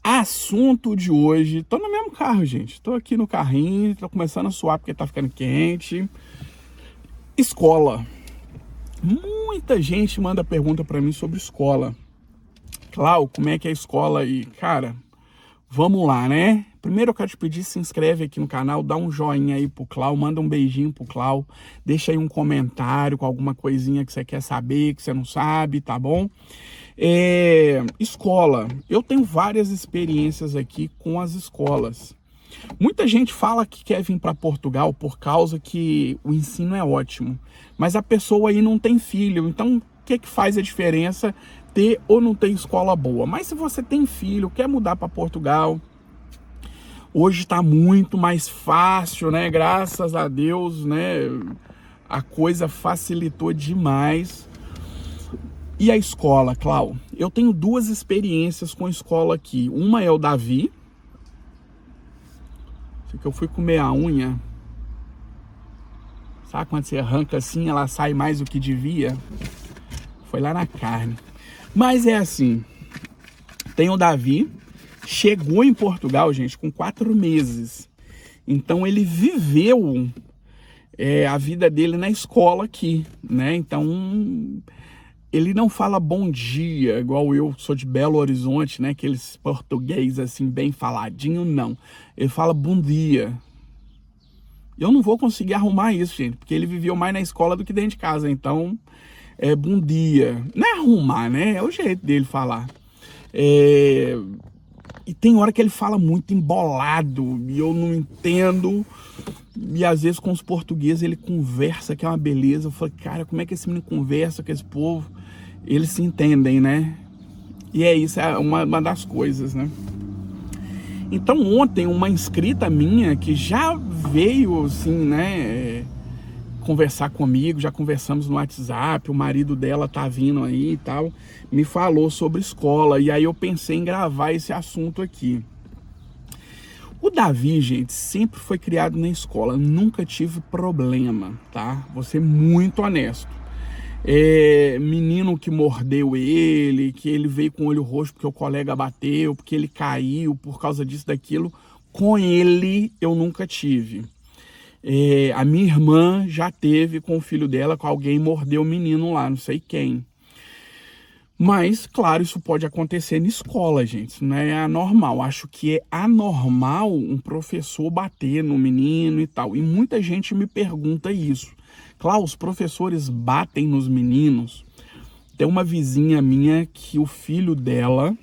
Assunto de hoje, tô no mesmo carro, gente. Tô aqui no carrinho, tô começando a suar porque tá ficando quente. Escola. Muita gente manda pergunta pra mim sobre escola. Clau, como é que é a escola aí? Cara, vamos lá, né? Primeiro eu quero te pedir, se inscreve aqui no canal, dá um joinha aí pro Clau, manda um beijinho pro Clau, deixa aí um comentário com alguma coisinha que você quer saber, que você não sabe, tá bom? Escola. Eu tenho várias experiências aqui com as escolas. Muita gente fala que quer vir para Portugal por causa que o ensino é ótimo, mas a pessoa aí não tem filho, então o que faz a diferença ter ou não ter escola boa? Mas se você tem filho, quer mudar para Portugal, hoje está muito mais fácil, né? Graças a Deus, né? A coisa facilitou demais. E a escola, Clau? Eu tenho duas experiências com a escola aqui. Uma é o Davi. Isso que eu fui comer a unha. Sabe quando você arranca assim, ela sai mais do que devia? Foi lá na carne. Mas é assim. Tem o Davi. Chegou em Portugal, gente, com 4 meses. Então ele viveu a vida dele na escola aqui, né? Então ele não fala bom dia, igual eu sou de Belo Horizonte, né? Aqueles português assim, bem faladinho, não. Ele fala bom dia. Eu não vou conseguir arrumar isso, gente, porque ele viveu mais na escola do que dentro de casa. Então, bom dia. Não é arrumar, né? É o jeito dele falar. E tem hora que ele fala muito embolado e eu não entendo. E às vezes com os portugueses ele conversa, que é uma beleza. Eu falo, cara, como é que esse menino conversa com esse povo? Eles se entendem, né? E isso é uma das coisas, né? Então ontem uma inscrita minha que já veio assim, né, conversar comigo, já conversamos no WhatsApp, o marido dela tá vindo aí e tal, me falou sobre escola, e aí eu pensei em gravar esse assunto aqui. O Davi, gente, sempre foi criado na escola, nunca tive problema, tá? Vou ser muito honesto. Menino que mordeu ele, que ele veio com o olho roxo porque o colega bateu, porque ele caiu por causa disso, daquilo, com ele eu nunca tive. A minha irmã já teve com o filho dela, com alguém mordeu o menino lá, não sei quem. Mas, claro, isso pode acontecer na escola, gente, isso não é anormal. Acho que é anormal um professor bater no menino e tal. E muita gente me pergunta isso. Claro, os professores batem nos meninos. Tem uma vizinha minha que o filho dela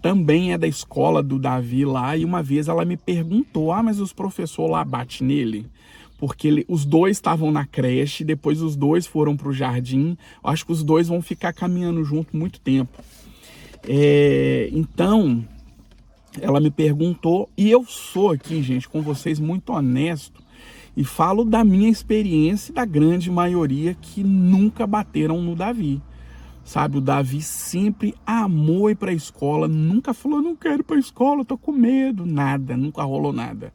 também é da escola do Davi lá, e uma vez ela me perguntou, mas os professores lá batem nele? Porque os dois estavam na creche, depois os dois foram para o jardim, eu acho que os dois vão ficar caminhando junto muito tempo. Então, ela me perguntou, e eu sou aqui, gente, com vocês muito honesto, e falo da minha experiência e da grande maioria que nunca bateram no Davi. Sabe, o Davi sempre amou ir para a escola, nunca falou, não quero ir para a escola, tô com medo, nada, nunca rolou nada.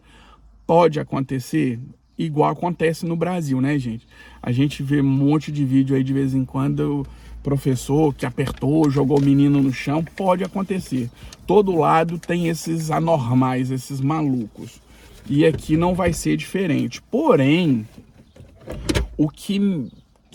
Pode acontecer, igual acontece no Brasil, né, gente? A gente vê um monte de vídeo aí de vez em quando, o professor que apertou, jogou o menino no chão, pode acontecer. Todo lado tem esses anormais, esses malucos. E aqui não vai ser diferente. Porém, o que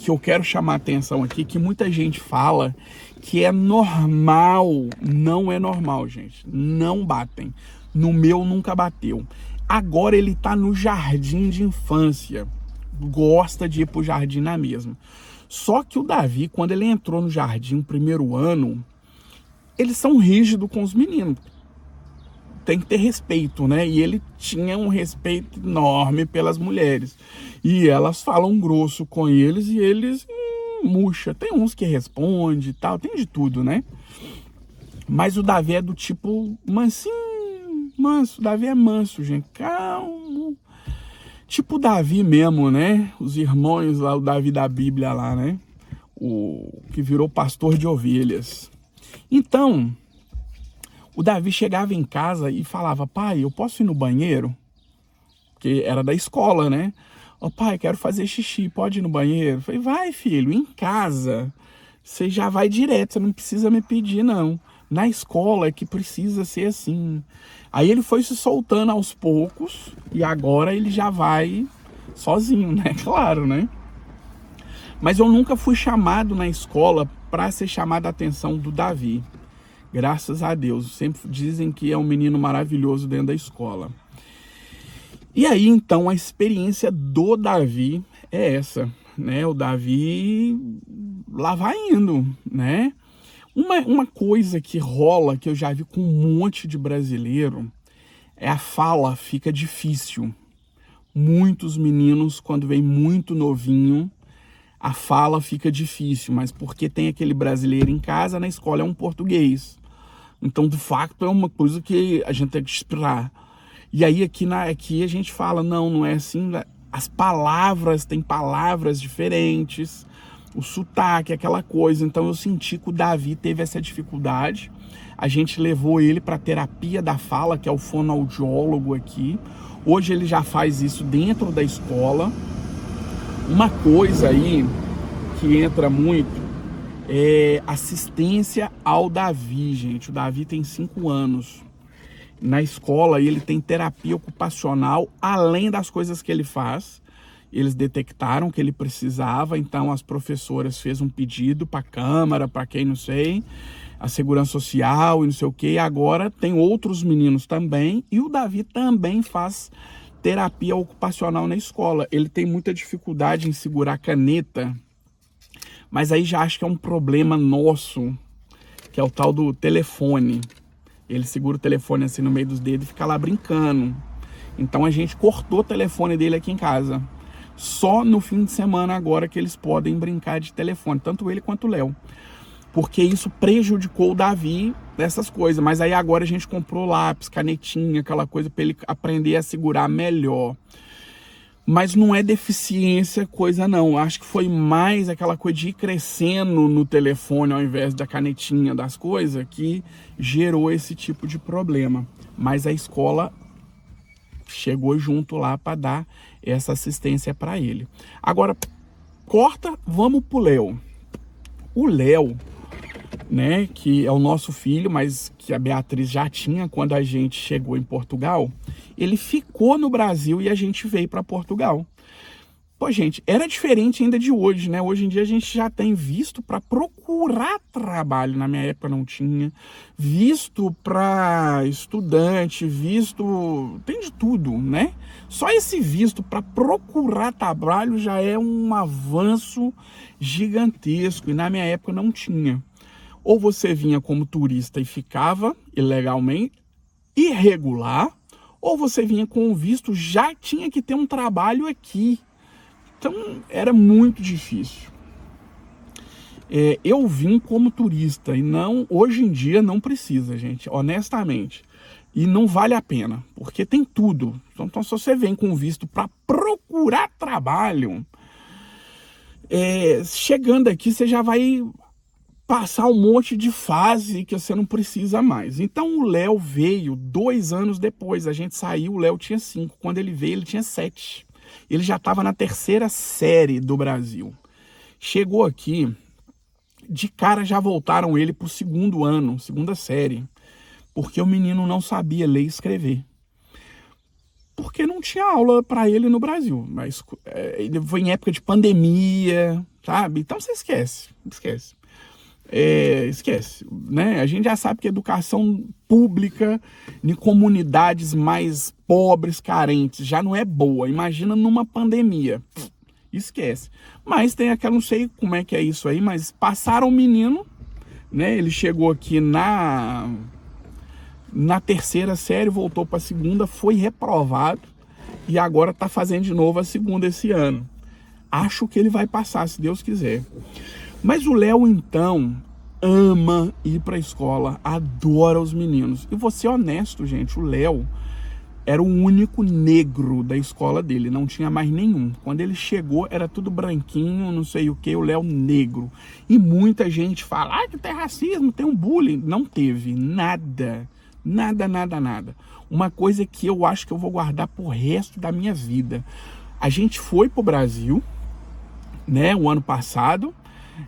eu quero chamar a atenção aqui, que muita gente fala que é normal, não é normal, gente. Não batem. No meu nunca bateu. Agora ele tá no jardim de infância. Gosta de ir pro jardim na mesma. Só que o Davi, quando ele entrou no jardim no primeiro ano, eles são rígidos com os meninos. Tem que ter respeito, né? E ele tinha um respeito enorme pelas mulheres. E elas falam grosso com eles e eles murcha. Tem uns que respondem e tal, tem de tudo, né? Mas o Davi é do tipo mansinho, manso. O Davi é manso, gente, calmo. Tipo o Davi mesmo, né? Os irmãos lá, o Davi da Bíblia lá, né? O que virou pastor de ovelhas. Então, o Davi chegava em casa e falava, pai, eu posso ir no banheiro? Porque era da escola, né? Ô, pai, quero fazer xixi, pode ir no banheiro? Eu falei, vai, filho, em casa você já vai direto, você não precisa me pedir, não. Na escola é que precisa ser assim. Aí ele foi se soltando aos poucos e agora ele já vai sozinho, né? Claro, né? Mas eu nunca fui chamado na escola para ser chamado a atenção do Davi. Graças a Deus. Sempre dizem que é um menino maravilhoso dentro da escola. E aí, então, a experiência do Davi é essa, né? O Davi lá vai indo, né? Uma coisa que rola, que eu já vi com um monte de brasileiro, é a fala fica difícil. Muitos meninos, quando vem muito novinho, a fala fica difícil, mas porque tem aquele brasileiro em casa, na escola é um português. Então, de fato, é uma coisa que a gente tem que esperar. E aí, aqui a gente fala, não é assim. As palavras, tem palavras diferentes, o sotaque, aquela coisa. Então, eu senti que o Davi teve essa dificuldade. A gente levou ele para terapia da fala, que é o fonoaudiólogo aqui. Hoje ele já faz isso dentro da escola. Uma coisa aí que entra muito é assistência ao Davi, gente. O Davi tem 5 anos. Na escola ele tem terapia ocupacional, além das coisas que ele faz. Eles detectaram que ele precisava, então as professoras fez um pedido para a Câmara, para quem não sei, a Segurança Social e não sei o que. Agora tem outros meninos também, e o Davi também faz terapia ocupacional na escola. Ele tem muita dificuldade em segurar a caneta, mas aí já acho que é um problema nosso, que é o tal do telefone. Ele segura o telefone assim no meio dos dedos e fica lá brincando. Então a gente cortou o telefone dele aqui em casa. Só no fim de semana agora que eles podem brincar de telefone, tanto ele quanto o Léo. Porque isso prejudicou o Davi dessas coisas. Mas aí agora a gente comprou lápis, canetinha, aquela coisa para ele aprender a segurar melhor. Mas não é deficiência coisa não. Acho que foi mais aquela coisa de ir crescendo no telefone ao invés da canetinha das coisas que gerou esse tipo de problema. Mas a escola chegou junto lá para dar essa assistência para ele. Agora, vamos pro Léo. O Léo, né, que é o nosso filho, mas que a Beatriz já tinha quando a gente chegou em Portugal, ele ficou no Brasil e a gente veio para Portugal. Pô, gente, era diferente ainda de hoje, né? Hoje em dia a gente já tem visto para procurar trabalho, na minha época não tinha, visto para estudante, visto, tem de tudo, né? Só esse visto para procurar trabalho já é um avanço gigantesco e na minha época não tinha. Ou você vinha como turista e ficava ilegalmente, irregular, ou você vinha com o visto, já tinha que ter um trabalho aqui. Então, era muito difícil. Eu vim como turista e não, hoje em dia não precisa, gente, honestamente. E não vale a pena, porque tem tudo. Então se você vem com visto para procurar trabalho, chegando aqui você já vai passar um monte de fase que você não precisa mais. Então o Léo veio 2 anos depois. A gente saiu, o Léo tinha 5. Quando ele veio, ele tinha 7. Ele já estava na 3ª série do Brasil. Chegou aqui, de cara já voltaram ele para o 2º ano, 2ª série. Porque o menino não sabia ler e escrever. Porque não tinha aula para ele no Brasil. Mas ele foi em época de pandemia, sabe? Então você esquece. Esquece, né? A gente já sabe que educação pública em comunidades mais pobres, carentes, já não é boa. Imagina numa pandemia. Esquece. Mas tem aquela, não sei como é que é isso aí, mas passaram o menino, né? Ele chegou aqui na 3ª série, voltou para a 2ª, foi reprovado e agora está fazendo de novo a 2ª esse ano. Acho que ele vai passar, se Deus quiser. Mas o Léo, então, ama ir para a escola, adora os meninos. E vou ser honesto, gente, o Léo era o único negro da escola dele, não tinha mais nenhum. Quando ele chegou, era tudo branquinho, não sei o que, o Léo negro. E muita gente fala, que tem racismo, tem um bullying. Não teve, nada. Nada. Uma coisa que eu acho que eu vou guardar pro resto da minha vida. A gente foi pro Brasil, né, o ano passado,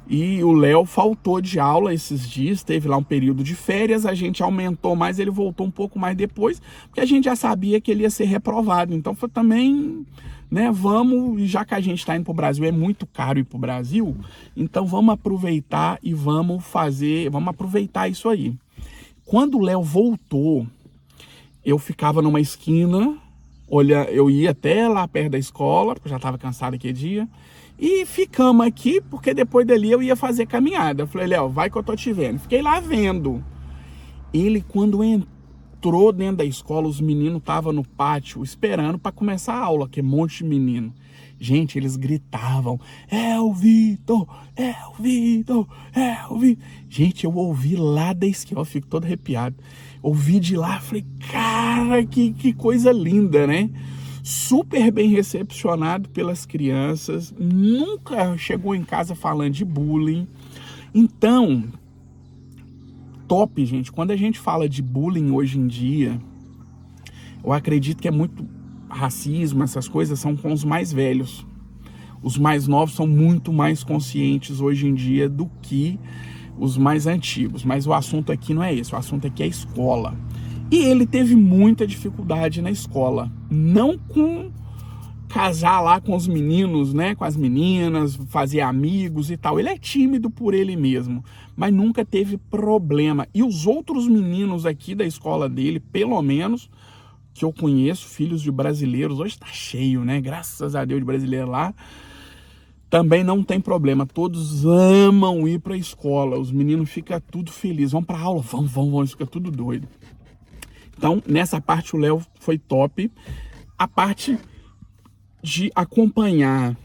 E o Léo faltou de aula esses dias, teve lá um período de férias, a gente aumentou mais, ele voltou um pouco mais depois, porque a gente já sabia que ele ia ser reprovado. Então foi também, né, vamos, já que a gente está indo para o Brasil, é muito caro ir para o Brasil, então vamos aproveitar e vamos aproveitar isso aí. Quando o Léo voltou, eu ficava numa esquina, eu ia até lá perto da escola, porque eu já estava cansado aquele dia, e ficamos aqui, porque depois dali eu ia fazer caminhada. Eu falei, Léo, vai que eu tô te vendo. Fiquei lá vendo. Ele, quando entrou dentro da escola, os meninos estavam no pátio esperando para começar a aula, que é um monte de menino. Gente, eles gritavam, é o Vitor, é o Vitor, é o Vitor. Gente, eu ouvi lá da esquina, eu fico todo arrepiado. Ouvi de lá, falei, cara, que coisa linda, né? Super bem recepcionado pelas crianças, nunca chegou em casa falando de bullying. Então, top, gente. Quando a gente fala de bullying hoje em dia, eu acredito que é muito racismo, essas coisas são com os mais velhos. Os mais novos são muito mais conscientes hoje em dia do que os mais antigos. Mas o assunto aqui não é esse, o assunto aqui é a escola. E ele teve muita dificuldade na escola, não com casar lá com os meninos, né, com as meninas, fazer amigos e tal. Ele é tímido por ele mesmo, mas nunca teve problema. E os outros meninos aqui da escola dele, pelo menos, que eu conheço, filhos de brasileiros, hoje tá cheio, né, graças a Deus de brasileiro lá, também não tem problema, todos amam ir pra escola, os meninos ficam tudo felizes, vão pra aula, vão, fica tudo doido. Então, nessa parte o Léo foi top. A parte de acompanhar,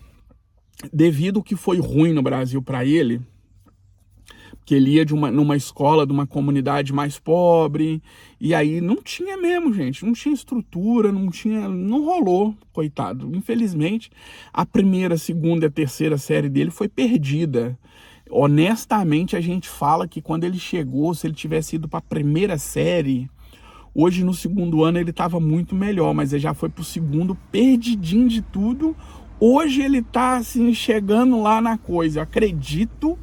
devido ao que foi ruim no Brasil para ele, que ele ia numa escola de uma comunidade mais pobre, e aí não tinha mesmo, gente, não tinha estrutura, não rolou, coitado. Infelizmente, a primeira, segunda e a terceira série dele foi perdida. Honestamente, a gente fala que quando ele chegou, se ele tivesse ido para a primeira série, hoje, no segundo ano, ele estava muito melhor, mas ele já foi pro segundo, perdidinho de tudo. Hoje ele tá, assim, chegando lá na coisa. Eu acredito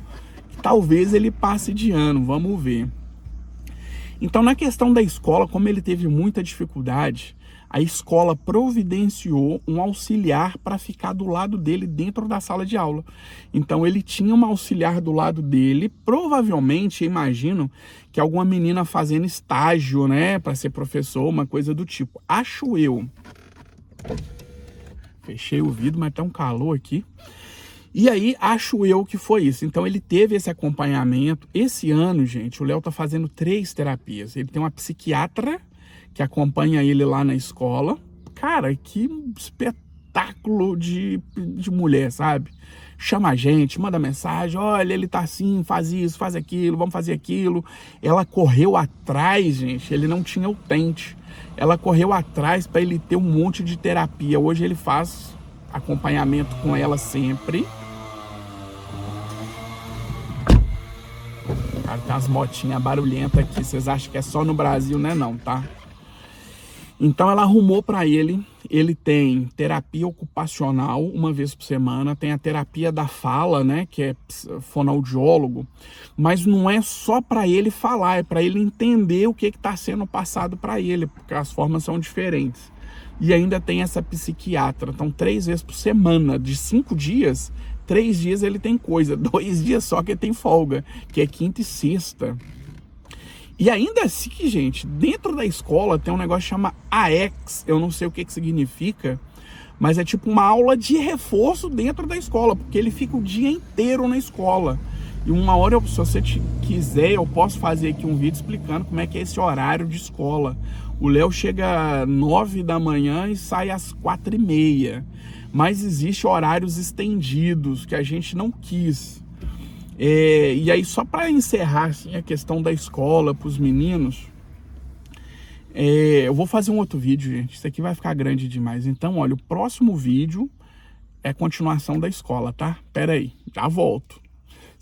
que talvez ele passe de ano, vamos ver. Então, na questão da escola, como ele teve muita dificuldade, a escola providenciou um auxiliar para ficar do lado dele dentro da sala de aula. Então ele tinha uma auxiliar do lado dele, provavelmente, imagino, que alguma menina fazendo estágio, né, para ser professor, uma coisa do tipo. Acho eu. Fechei o vidro, mas tá um calor aqui. E aí, acho eu que foi isso. Então, ele teve esse acompanhamento. Esse ano, gente, o Léo tá fazendo 3 terapias. Ele tem uma psiquiatra que acompanha ele lá na escola. Cara, que espetáculo de mulher, sabe? Chama a gente, manda mensagem, olha, ele tá assim, faz isso, faz aquilo, vamos fazer aquilo. Ela correu atrás, gente, ele não tinha utente. Ela correu atrás para ele ter um monte de terapia. Hoje ele faz acompanhamento com ela sempre. Cara, tem umas motinhas barulhentas aqui, vocês acham que é só no Brasil, né? Não, tá? Então ela arrumou para ele tem terapia ocupacional uma vez por semana, tem a terapia da fala, né, que é fonoaudiólogo, mas não é só para ele falar, é para ele entender o que está sendo passado para ele, porque as formas são diferentes. E ainda tem essa psiquiatra, então 3 vezes por semana, de 5 dias, 3 dias ele tem coisa, 2 dias só que ele tem folga, que é quinta e sexta. E ainda assim, gente, dentro da escola tem um negócio que chama AEX, eu não sei o que significa, mas é tipo uma aula de reforço dentro da escola, porque ele fica o dia inteiro na escola. E uma hora, se você quiser, eu posso fazer aqui um vídeo explicando como é que é esse horário de escola. O Léo chega às 9 da manhã e sai às 4h30, mas existe horários estendidos que a gente não quis. E aí, só para encerrar assim, a questão da escola para os meninos, eu vou fazer um outro vídeo, gente. Isso aqui vai ficar grande demais. Então, olha, o próximo vídeo é a continuação da escola, tá? Pera aí, já volto.